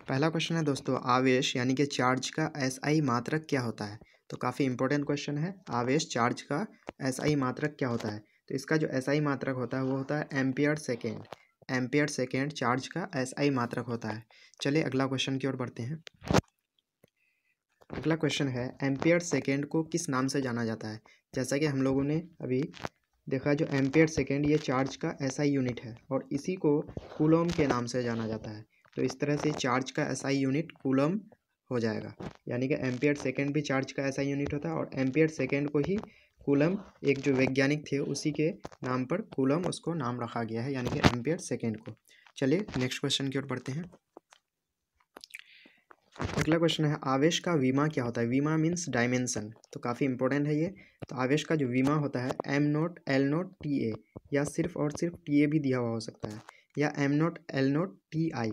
पहला क्वेश्चन है दोस्तों, आवेश यानी कि चार्ज का एसआई मात्रक क्या होता है। तो काफ़ी इंपॉर्टेंट क्वेश्चन है। आवेश चार्ज का एसआई मात्रक क्या होता है। तो इसका जो एसआई मात्रक होता है वो होता है ampere second. Ampere second charge का एसआई मात्रक होता है। चलिए अगला क्वेश्चन की ओर बढ़ते हैं। अगला क्वेश्चन है, एम्पियर सेकेंड को किस नाम से जाना जाता है। जैसा कि हम लोगों ने अभी देखा, जो एम्पियर सेकेंड ये चार्ज का एसआई यूनिट है और इसी को कूलम के नाम से जाना जाता है। तो इस तरह से चार्ज का एसआई यूनिट कूलम हो जाएगा, यानी कि एम्पियर सेकेंड भी चार्ज का एसआई यूनिट होता है और एम्पियर सेकेंड को ही कूलम, एक जो वैज्ञानिक थे उसी के नाम पर कूलम उसको नाम रखा गया है, यानी कि एम्पियर सेकेंड को। चलिए नेक्स्ट क्वेश्चन की ओर बढ़ते हैं। अगला क्वेश्चन है, आवेश का विमा क्या होता है। विमा मीन्स डायमेंशन, तो काफ़ी इंपॉर्टेंट है ये। तो आवेश का जो विमा होता है M not L not T A, या सिर्फ और सिर्फ टी ए भी दिया हुआ हो सकता है, या M not L not T I,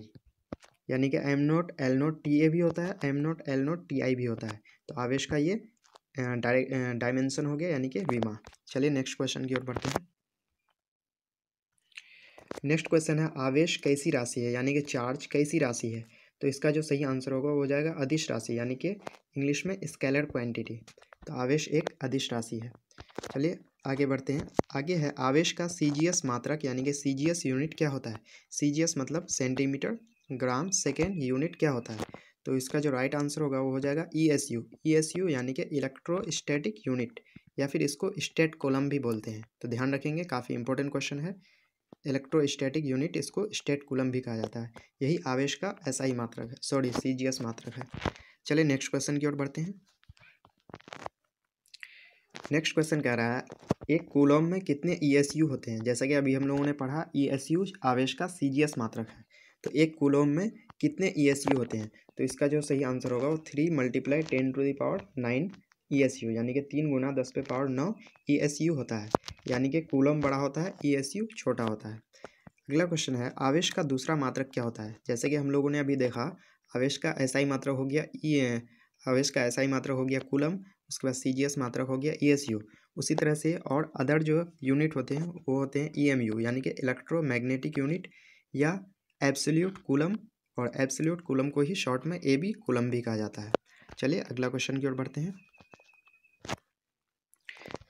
यानी कि M not L not T A भी होता है, M not L not T I भी होता है। तो आवेश का ये डायमेंशन हो गया, यानी कि विमा। चलिए नेक्स्ट क्वेश्चन की ओर बढ़ते हैं। नेक्स्ट क्वेश्चन है, आवेश कैसी राशि है, यानी कि चार्ज कैसी राशि है। तो इसका जो सही आंसर होगा वो हो जाएगा अदिश राशि, यानी कि इंग्लिश में स्केलर क्वांटिटी। तो आवेश एक अदिश राशि है। चलिए आगे बढ़ते हैं। आगे है, आवेश का सीजीएस मात्रक यानी कि सीजीएस यूनिट क्या होता है। सीजीएस मतलब सेंटीमीटर ग्राम सेकेंड, यूनिट क्या होता है। तो इसका जो राइट आंसर होगा वो हो जाएगा ईएसयू। ईएसयू यानी कि इलेक्ट्रोस्टैटिक यूनिट, या फिर इसको स्टेट कॉलम भी बोलते हैं। तो ध्यान रखेंगे, काफ़ी इंपॉर्टेंट क्वेश्चन है। इलेक्ट्रोस्टैटिक यूनिट, इसको स्टेट कूलम भी कहा जाता है। यही आवेश का एसआई मात्रक है, सॉरी सीजीएस मात्रक है। चलिए नेक्स्ट क्वेश्चन की ओर बढ़ते हैं। नेक्स्ट क्वेश्चन कह रहा है, एक कूलम में कितने ईएसयू होते हैं। जैसा कि अभी हम लोगों ने पढ़ा, ईएसयू आवेश का सीजीएस मात्रक है। तो एक कूलम में कितने ईएसयू होते हैं। तो इसका जो सही आंसर होगा वो 3 × 10⁹ ईएसयू, यानी कि 3 × 10⁹ ईएसयू होता है। यानी कि कूलम बड़ा होता है, ईएसयू छोटा होता है। अगला क्वेश्चन है, आवेश का दूसरा मात्रक क्या होता है। जैसे कि हम लोगों ने अभी देखा, आवेश का एसआई मात्रक हो गया आवेश का एसआई मात्रक हो गया कूलम, उसके बाद सीजीएस मात्रक हो गया ईएसयू। उसी तरह से और अदर जो यूनिट होते हैं वो होते हैं ईएमयू, यानी कि इलेक्ट्रोमैग्नेटिक यूनिट, या एब्सोल्यूट कूलम, और एब्सोल्यूट कूलम को ही शॉर्ट में ए बी कूलम भी कहा जाता है। चलिए अगला क्वेश्चन की ओर बढ़ते हैं।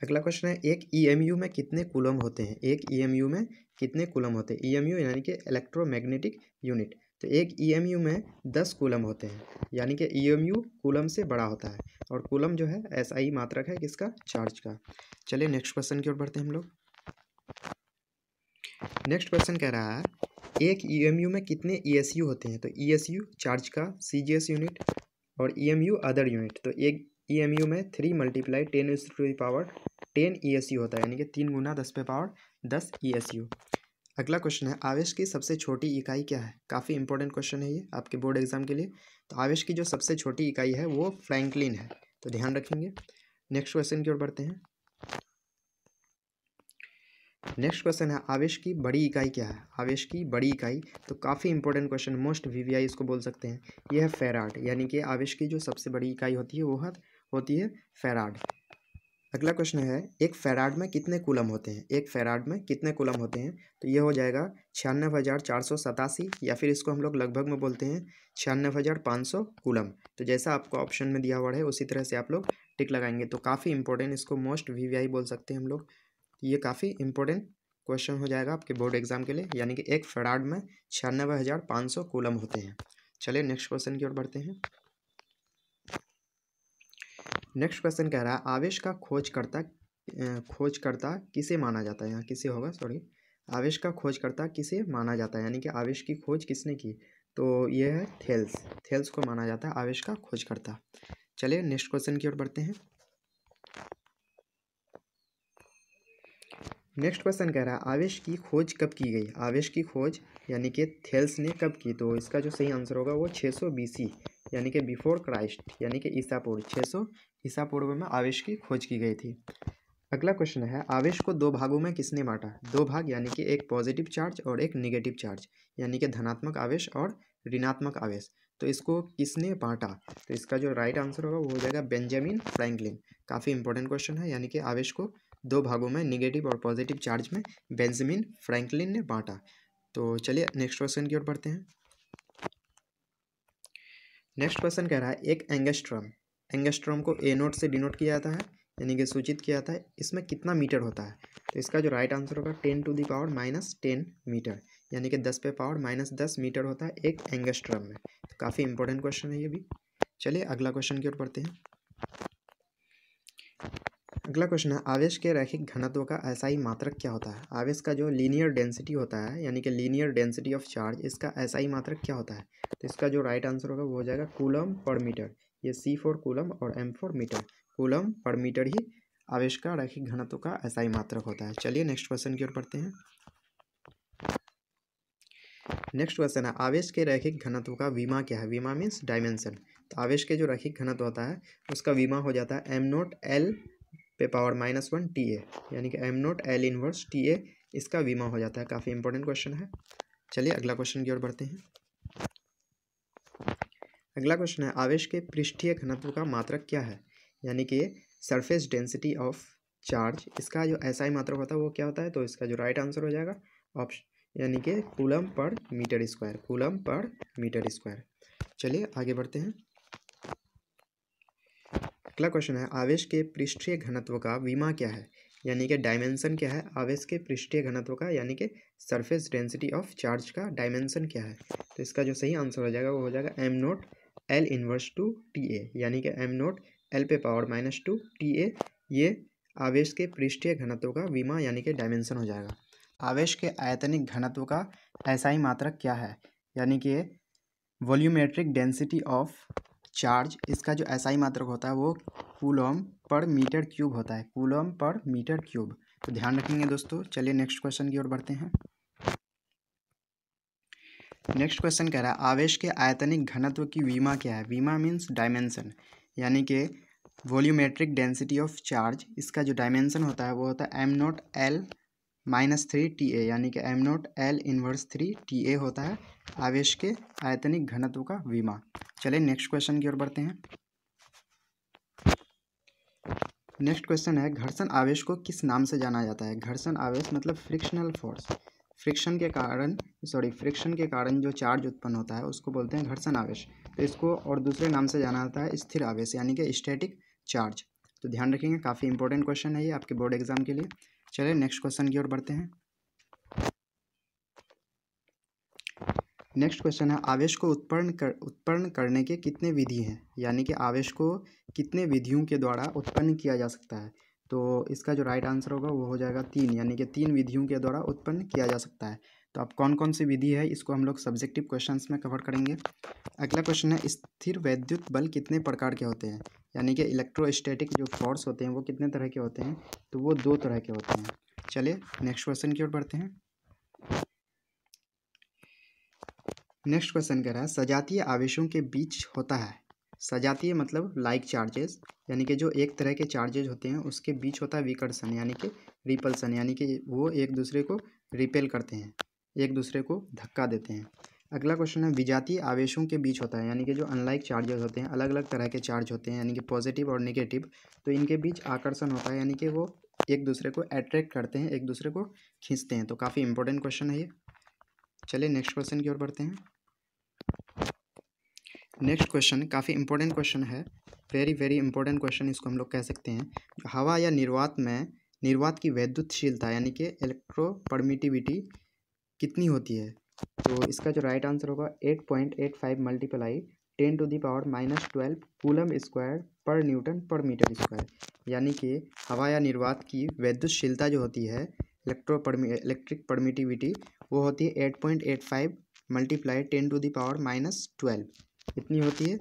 अगला क्वेश्चन है, एक ईएमयू में कितने कूलम होते हैं। एक ईएमयू में कितने कूलम होते हैं। ईएमयू यानी कि इलेक्ट्रोमैग्नेटिक यूनिट। तो एक ईएमयू में 10 कूलम होते हैं, यानी कि ईएमयू कूलम से बड़ा होता है, और कूलम जो है एसआई मात्रक है किसका, चार्ज का। चलिए नेक्स्ट क्वेश्चन की ओर बढ़ते हैं हम लोग। नेक्स्ट क्वेश्चन कह रहा है, एक ईएमयू में कितने ईएसयू होते हैं। तो ईएसयू चार्ज का सीजीएस यूनिट, और ईएमयू अदर यूनिट। तो एक ईएमयू में 3 × 10⁻10 ईएसयू होता है, यानी कि 3 × 10⁻10 ईएसयू। अगला क्वेश्चन है, आवेश की सबसे छोटी इकाई क्या है। काफ़ी इंपॉर्टेंट क्वेश्चन है ये आपके बोर्ड एग्जाम के लिए। तो आवेश की जो सबसे छोटी इकाई है वो फ्रैंकलिन है, तो ध्यान रखेंगे। नेक्स्ट क्वेश्चन की ओर बढ़ते हैं। नेक्स्ट क्वेश्चन है, आवेश की बड़ी इकाई क्या है। आवेश की बड़ी इकाई, तो काफ़ी इंपॉर्टेंट क्वेश्चन, मोस्ट वीवीआई इसको बोल सकते हैं। यह है फैराड, यानी कि आवेश की जो सबसे बड़ी इकाई होती है वो होती है फैराड। अगला क्वेश्चन है, एक फैराड में कितने कूलम होते हैं। एक फैराड में कितने कूलम होते हैं। तो ये हो जाएगा 96,487, या फिर इसको हम लोग लगभग में बोलते हैं 96,500 कूलम। तो जैसा आपको ऑप्शन में दिया हुआ है उसी तरह से आप लोग टिक लगाएंगे। तो काफ़ी इंपॉर्टेंट, इसको मोस्ट वीवीआई बोल सकते हैं हम लोग। ये काफ़ी इंपॉर्टेंट क्वेश्चन हो जाएगा आपके बोर्ड एग्जाम के लिए, यानी कि एक फैराड में 96,500 कूलम होते हैं। चलिए नेक्स्ट क्वेश्चन की ओर बढ़ते हैं। नेक्स्ट क्वेश्चन कह रहा है, आवेश का खोजकर्ता किसे माना जाता है। यहाँ किसे होगा, सॉरी। आवेश का खोजकर्ता किसे माना जाता है, यानी कि आवेश की खोज किसने की। तो ये है थेल्स। थेल्स को माना जाता है आवेश का खोजकर्ता। चलिए नेक्स्ट क्वेश्चन की ओर बढ़ते हैं। नेक्स्ट क्वेश्चन कह रहा है, आवेश की खोज कब की गई। आवेश की खोज यानी कि थेल्स ने कब की। तो इसका जो सही आंसर होगा वो 600 BC, यानी कि बिफोर क्राइस्ट, यानी कि ईसा पूर्व 600 ईसा पूर्व में आवेश की खोज की गई थी। अगला क्वेश्चन है, आवेश को 2 भागों में किसने बांटा। 2 भाग, यानी कि एक पॉजिटिव चार्ज और एक निगेटिव चार्ज, यानी कि धनात्मक आवेश और ऋणात्मक आवेश। तो इसको किसने बांटा। तो इसका जो राइट आंसर होगा वो हो जाएगा बेंजामिन फ्रैंकलिन। काफ़ी इंपॉर्टेंट क्वेश्चन है, यानी कि आवेश को 2 भागों में, निगेटिव और पॉजिटिव चार्ज में, बेंजामिन फ्रैंकलिन ने बांटा। तो चलिए नेक्स्ट क्वेश्चन की ओर बढ़ते हैं। नेक्स्ट क्वेश्चन कह रहा है एक एंगस्ट्रॉम को ए नोट से डिनोट किया जाता है, यानी कि सूचित किया जाता है। इसमें कितना मीटर होता है? तो इसका जो राइट आंसर होगा 10⁻⁻10 मीटर, यानी कि 10⁻⁻10 मीटर होता है एक एंगस्ट्रॉम में। तो काफ़ी इंपॉर्टेंट क्वेश्चन है ये भी। चलिए अगला क्वेश्चन की ओर बढ़ते हैं। अगला क्वेश्चन है आवेश के रैखिक घनत्व का एसआई मात्रक क्या होता है? आवेश का जो लीनियर डेंसिटी होता है, यानी कि लीनियर डेंसिटी ऑफ चार्ज, इसका एसआई मात्रक क्या होता है? तो इसका जो राइट आंसर होगा वो हो जाएगा कूलम पर मीटर। ये C फॉर कूलम और M फॉर मीटर। कूलम पर मीटर ही आवेश का रैखिक घनत्व का एसआई मात्रक होता है। चलिए नेक्स्ट क्वेश्चन की ओर बढ़ते हैं। नेक्स्ट क्वेश्चन है आवेश के रैखिक घनत्व का विमा क्या है? विमा मीन्स डायमेंशन। तो आवेश के जो रैखिक घनत्व होता है उसका विमा हो जाता है m0 L⁻⁻1 TA, यानी कि m0 L इनवर्स TA इसका विमा हो जाता है। काफ़ी इंपॉर्टेंट क्वेश्चन है। चलिए अगला क्वेश्चन की ओर बढ़ते हैं। अगला क्वेश्चन है आवेश के पृष्ठीय घनत्व का मात्रक क्या है? यानी कि सरफेस डेंसिटी ऑफ चार्ज, इसका जो एसआई मात्रक होता है वो क्या होता है? तो इसका जो राइट आंसर हो जाएगा ऑप्शन, यानी कि कूलम पर मीटर स्क्वायर। कूलम पर मीटर स्क्वायर। चलिए आगे बढ़ते हैं। अगला क्वेश्चन है आवेश के पृष्ठीय घनत्व का विमा क्या है? यानी कि डायमेंशन क्या है आवेश के पृष्ठीय घनत्व का, यानी कि सरफेस डेंसिटी ऑफ चार्ज का डायमेंशन क्या है? तो इसका जो सही आंसर हो जाएगा वो हो जाएगा m0 L inverse two TA, यानी कि m0 L⁻⁻2 TA ये आवेश के पृष्ठीय घनत्व का विमा यानी कि डायमेंशन हो जाएगा। आवेश के आयतनिक घनत्व का एसआई मात्रक क्या है? यानी कि वॉल्यूमेट्रिक डेंसिटी ऑफ चार्ज, इसका जो एसआई मात्रक होता है वो कूलम पर मीटर क्यूब होता है। Coulomb per metre cube. तो ध्यान रखेंगे दोस्तों। चलिए नेक्स्ट क्वेश्चन की ओर बढ़ते हैं। नेक्स्ट क्वेश्चन कह रहा है आवेश के आयतनिक घनत्व की विमा क्या है? विमा मीन्स डायमेंशन, यानी कि वॉल्यूमेट्रिक डेंसिटी ऑफ चार्ज, इसका जो डायमेंशन होता है वो होता है m0 L-3 TA, यानी कि m0 L इनवर्स 3 TA होता है आवेश के आयतनिक घनत्व का विमा। चलिए नेक्स्ट क्वेश्चन की ओर बढ़ते हैं। नेक्स्ट क्वेश्चन है घर्षण आवेश को किस नाम से जाना जाता है? घर्षण आवेश मतलब फ्रिक्शनल फोर्स। फ्रिक्शन के कारण जो चार्ज उत्पन्न होता है उसको बोलते हैं घर्षण आवेश। तो इसको और दूसरे नाम से जाना जाता है स्थिर आवेश, यानी कि स्टैटिक चार्ज। तो ध्यान रखेंगे, काफ़ी इंपॉर्टेंट क्वेश्चन है ये आपके बोर्ड एग्जाम के लिए। चलिए नेक्स्ट क्वेश्चन की ओर बढ़ते हैं। नेक्स्ट क्वेश्चन है आवेश को उत्पन्न करने के कितने विधि हैं? यानी कि आवेश को कितने विधियों के द्वारा उत्पन्न किया जा सकता है? तो इसका जो राइट आंसर होगा वो हो जाएगा 3, यानी कि 3 विधियों के द्वारा उत्पन्न किया जा सकता है। तो अब कौन कौन सी विधि है इसको हम लोग सब्जेक्टिव क्वेश्चंस में कवर करेंगे। अगला क्वेश्चन है स्थिर वैद्युत बल कितने प्रकार के होते हैं? यानी कि इलेक्ट्रोस्टैटिक जो फोर्स होते हैं वो कितने तरह के होते हैं? तो वो 2 तरह के होते हैं। चलिए नेक्स्ट क्वेश्चन की ओर बढ़ते हैं। नेक्स्ट क्वेश्चन कह रहा है सजातीय आवेशों के बीच होता है। सजातीय मतलब लाइक चार्जेस, यानी कि जो एक तरह के चार्जेज होते हैं उसके बीच होता है विकर्षण, यानी कि रिपल्सन, यानी कि वो एक दूसरे को रिपेल करते हैं, एक दूसरे को धक्का देते हैं। अगला क्वेश्चन है विजातीय आवेशों के बीच होता है, यानी कि जो अनलाइक चार्जेस होते हैं, अलग अलग तरह के चार्ज होते हैं, यानी कि पॉजिटिव और नेगेटिव, तो इनके बीच आकर्षण होता है, यानी कि वो एक दूसरे को अट्रैक्ट करते हैं, एक दूसरे को खींचते हैं। तो काफ़ी इंपॉर्टेंट क्वेश्चन है ये। चलिए नेक्स्ट क्वेश्चन की ओर बढ़ते हैं। नेक्स्ट क्वेश्चन काफ़ी इंपॉर्टेंट क्वेश्चन है, वेरी इंपॉर्टेंट क्वेश्चन इसको हम लोग कह सकते हैं। हवा या निर्वात की वैद्युतशीलता यानी कि इलेक्ट्रोपरमिटिविटी कितनी होती है? तो इसका जो राइट आंसर होगा 8.85 मल्टीप्लाई 10⁻⁻12 कूलम स्क्वायर पर न्यूटन पर मीटर स्क्वायर, यानी कि हवा या निर्वात की वैद्युतशीलता जो होती है इलेक्ट्रिक परमिटिविटी वो होती है 8.85 मल्टीप्लाई 10⁻⁻12 इतनी होती है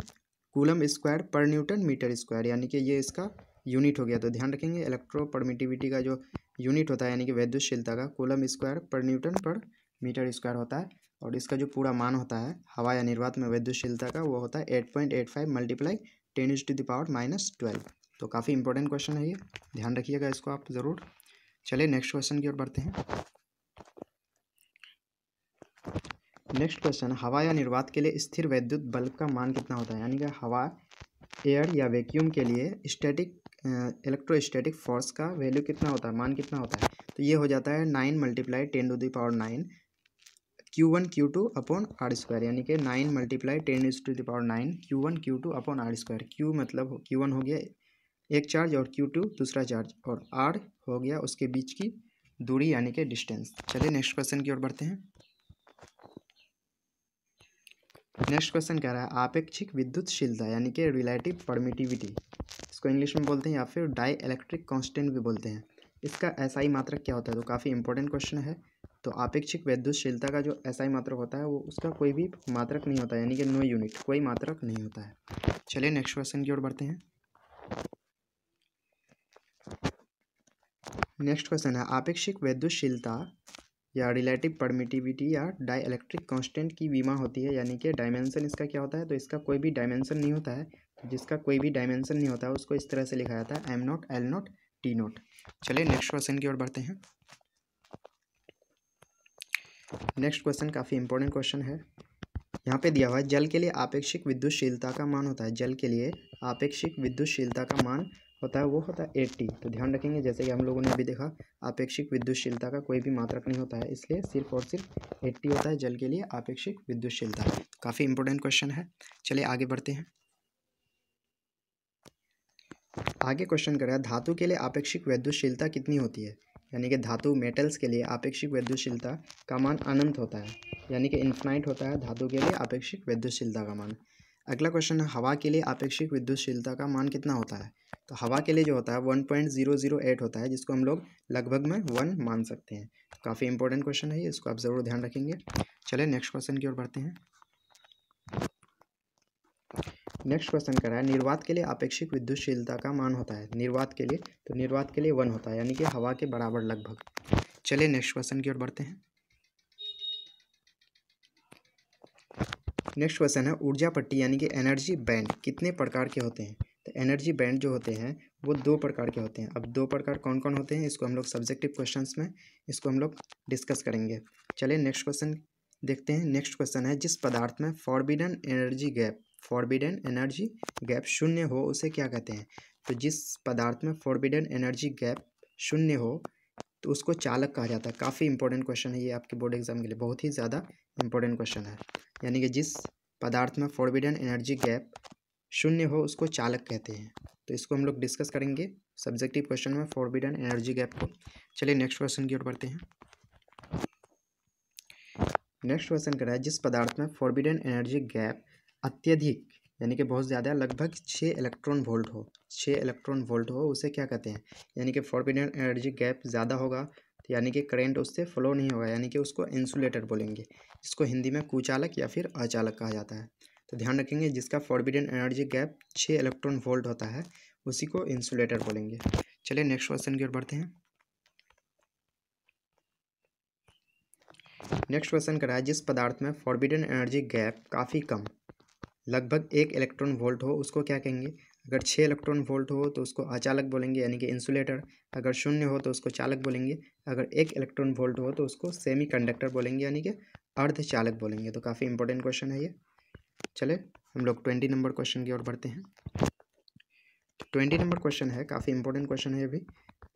कूलम स्क्वायर पर न्यूटन मीटर स्क्वायर, यानी कि ये इसका यूनिट हो गया। तो ध्यान रखेंगे इलेक्ट्रोपरमिटिविटी का जो यूनिट होता है यानी कि वैद्युतशीलता का कूलम स्क्वायर पर न्यूटन पर मीटर स्क्वायर होता है, और इसका जो पूरा मान होता है हवा या निर्वात में वैद्युतशीलता का वो होता है 8.85 मल्टीप्लाई 10⁻⁻12। तो काफ़ी इंपॉर्टेंट क्वेश्चन है ये, ध्यान रखिएगा इसको आप ज़रूर। चलिए नेक्स्ट क्वेश्चन की ओर बढ़ते हैं। नेक्स्ट क्वेश्चन हवा या निर्वात के लिए स्थिर वैद्युत बल का मान कितना होता है? यानी कि हवा, एयर या वैक्यूम के लिए इलेक्ट्रोस्टैटिक फोर्स का वैल्यू कितना होता है, मान कितना होता है? तो ये हो जाता है 9 × 10⁻⁹ Q1 Q2 upon R square, यानी कि 9 multiply 10⁻⁹ Q1 Q2 upon R square. Q मतलब Q1 हो गया एक चार्ज और Q2 दूसरा चार्ज और R हो गया उसके बीच की दूरी यानी कि डिस्टेंस। चलिए नेक्स्ट क्वेश्चन की ओर बढ़ते हैं। नेक्स्ट क्वेश्चन कह रहा है आपेक्षिक विद्युतशीलता यानी कि रिलेटिव परमिटिविटी, इसको इंग्लिश में बोलते हैं या फिर डाई इलेक्ट्रिक कांस्टेंट भी बोलते हैं। इसका एसआई मात्रक क्या होता है? तो काफ़ी इंपॉर्टेंट क्वेश्चन है। तो आपेक्षिक विद्युतशीलता का जो एसआई मात्रक होता है वो उसका कोई भी मात्रक नहीं होता है, यानी कि नो यूनिट, कोई मात्रक नहीं होता है। चलिए नेक्स्ट क्वेश्चन की ओर बढ़ते हैं। नेक्स्ट क्वेश्चन है आपेक्षिक विद्युतशीलता या रिलेटिव परमिटिविटी या डाई इलेक्ट्रिक कांस्टेंट की विमा होती है, यानी कि डायमेंशन इसका क्या होता है? तो इसका कोई भी डायमेंशन नहीं होता है। तो जिसका कोई भी डायमेंशन नहीं होता है उसको इस तरह से लिखा जाता है M0 L0 T0। चलिए नेक्स्ट क्वेश्चन की ओर बढ़ते हैं। नेक्स्ट क्वेश्चन काफ़ी इंपॉर्टेंट क्वेश्चन है। यहाँ पे दिया हुआ है जल के लिए आपेक्षिक विद्युतशीलता का मान होता है, जल के लिए आपेक्षिक विद्युतशीलता का मान होता है वो होता है 80। तो ध्यान रखेंगे जैसे कि हम लोगों ने अभी देखा आपेक्षिक विद्युतशीलता का कोई भी मात्रक नहीं होता है, इसलिए सिर्फ और सिर्फ 80 होता है जल के लिए आपेक्षिक विद्युतशीलता। काफ़ी इंपॉर्टेंट क्वेश्चन है। चलिए आगे बढ़ते हैं। आगे क्वेश्चन कर रहा है धातु के लिए आपेक्षिक विद्युतशीलता कितनी होती है? यानी कि धातु मेटल्स के लिए आपेक्षिक विद्युतशीलता का मान अनंत होता है, यानी कि इन्फिनाइट होता है धातु के लिए आपेक्षिक विद्युतशीलता का मान। अगला क्वेश्चन है हवा के लिए आपेक्षिक विद्युतशीलता का मान कितना होता है? तो हवा के लिए जो होता है 1.008 होता है, जिसको हम लोग लगभग में 1 मान सकते हैं। काफ़ी इंपॉर्टेंट क्वेश्चन है ये, इसको आप ज़रूर ध्यान रखेंगे। चलिए नेक्स्ट क्वेश्चन की ओर बढ़ते हैं। नेक्स्ट क्वेश्चन कर रहा है निर्वात के लिए आपेक्षिक विद्युतशीलता का मान होता है, निर्वात के लिए, तो निर्वात के लिए 1 होता है, यानी कि हवा के बराबर लगभग। चलिए नेक्स्ट क्वेश्चन की ओर बढ़ते हैं। नेक्स्ट क्वेश्चन है ऊर्जा पट्टी यानी कि एनर्जी बैंड कितने प्रकार के होते हैं? तो एनर्जी बैंड जो होते हैं वो 2 प्रकार के होते हैं। अब 2 प्रकार कौन कौन होते हैं इसको हम लोग सब्जेक्टिव क्वेश्चंस में इसको हम लोग डिस्कस करेंगे। चलिए नेक्स्ट क्वेश्चन देखते हैं। नेक्स्ट क्वेश्चन है जिस पदार्थ में फॉरबिडन एनर्जी गैप शून्य हो उसे क्या कहते हैं? तो जिस पदार्थ में फॉरबिडन एनर्जी गैप शून्य हो तो उसको चालक कहा जाता है। काफ़ी इंपॉर्टेंट क्वेश्चन है ये, आपके बोर्ड एग्जाम के लिए बहुत ही ज़्यादा इंपॉर्टेंट क्वेश्चन है। यानी कि जिस पदार्थ में फॉरबिडन एनर्जी गैप शून्य हो उसको चालक कहते हैं। तो इसको हम लोग डिस्कस करेंगे सब्जेक्टिव क्वेश्चन में फॉरबिडन एनर्जी गैप को। चलिए नेक्स्ट क्वेश्चन की ओर बढ़ते हैं। नेक्स्ट क्वेश्चन कर रहा है जिस पदार्थ में फॉरबिडन एनर्जी गैप अत्यधिक यानी कि बहुत ज़्यादा लगभग 6 इलेक्ट्रॉन वोल्ट हो, 6 इलेक्ट्रॉन वोल्ट हो उसे क्या कहते हैं? यानी कि फॉरबिडन एनर्जी गैप ज़्यादा होगा तो यानी कि करंट उससे फ्लो नहीं होगा, यानी कि उसको इंसुलेटर बोलेंगे, इसको हिंदी में कुचालक या फिर अचालक कहा जाता है। तो ध्यान रखेंगे जिसका forbidden energy gap 6 electron volt होता है उसी को इंसुलेटर बोलेंगे। चलिए नेक्स्ट क्वेश्चन की ओर बढ़ते हैं। नेक्स्ट क्वेश्चन करा है जिस पदार्थ में फॉरबिडन एनर्जी गैप काफ़ी कम लगभग 1 इलेक्ट्रॉन वोल्ट हो उसको क्या कहेंगे? अगर 6 इलेक्ट्रॉन वोल्ट हो तो उसको अचालक बोलेंगे यानी कि इंसुलेटर, अगर शून्य हो तो उसको चालक बोलेंगे, अगर 1 इलेक्ट्रॉन वोल्ट हो तो उसको सेमी कंडक्टर बोलेंगे यानी कि अर्धचालक बोलेंगे। तो काफ़ी इंपॉर्टेंट क्वेश्चन है ये। चले हम लोग 20 नंबर क्वेश्चन की ओर बढ़ते हैं। 20 नंबर क्वेश्चन है, काफ़ी इंपॉर्टेंट क्वेश्चन है अभी।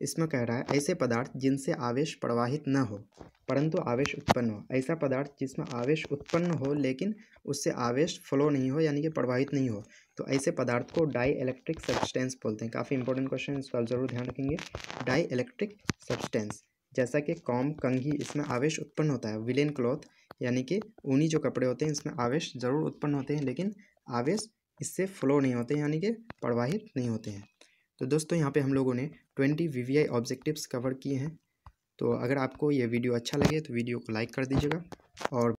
इसमें कह रहा है ऐसे पदार्थ जिनसे आवेश प्रवाहित न हो परंतु आवेश उत्पन्न हो, ऐसा पदार्थ जिसमें आवेश उत्पन्न हो लेकिन उससे आवेश फ्लो नहीं हो यानी कि प्रवाहित नहीं हो, तो ऐसे पदार्थ को डाई इलेक्ट्रिक सब्सटेंस बोलते हैं। काफ़ी इंपॉर्टेंट क्वेश्चन है, इसको आप ज़रूर ध्यान रखेंगे। डाई इलेक्ट्रिक सब्सटेंस जैसा कि कॉम, कंघी, इसमें आवेश उत्पन्न होता है। विलेन क्लॉथ यानी कि ऊनी जो कपड़े होते हैं इसमें आवेश ज़रूर उत्पन्न होते हैं लेकिन आवेश इससे फ्लो नहीं होते यानी कि प्रवाहित नहीं होते हैं। तो दोस्तों यहाँ पे हम लोगों ने 20 VVI ऑब्जेक्टिव्स कवर किए हैं। तो अगर आपको ये वीडियो अच्छा लगे तो वीडियो को लाइक कर दीजिएगा और